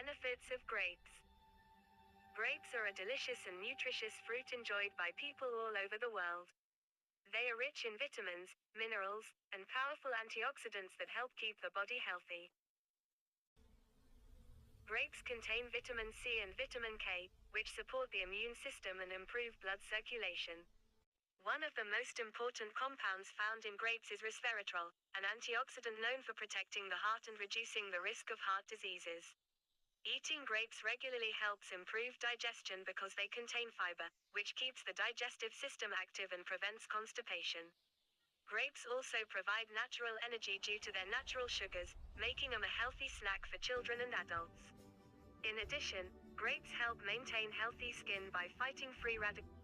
Benefits of grapes. Grapes are a delicious and nutritious fruit enjoyed by people all over the world. They are rich in vitamins, minerals, and powerful antioxidants that help keep the body healthy. Grapes contain vitamin C and vitamin K, which support the immune system and improve blood circulation. One of the most important compounds found in grapes is resveratrol, an antioxidant known for protecting the heart and reducing the risk of heart diseases. Eating grapes regularly helps improve digestion because they contain fiber, which keeps the digestive system active and prevents constipation. Grapes also provide natural energy due to their natural sugars, making them a healthy snack for children and adults. In addition, grapes help maintain healthy skin by fighting free radicals.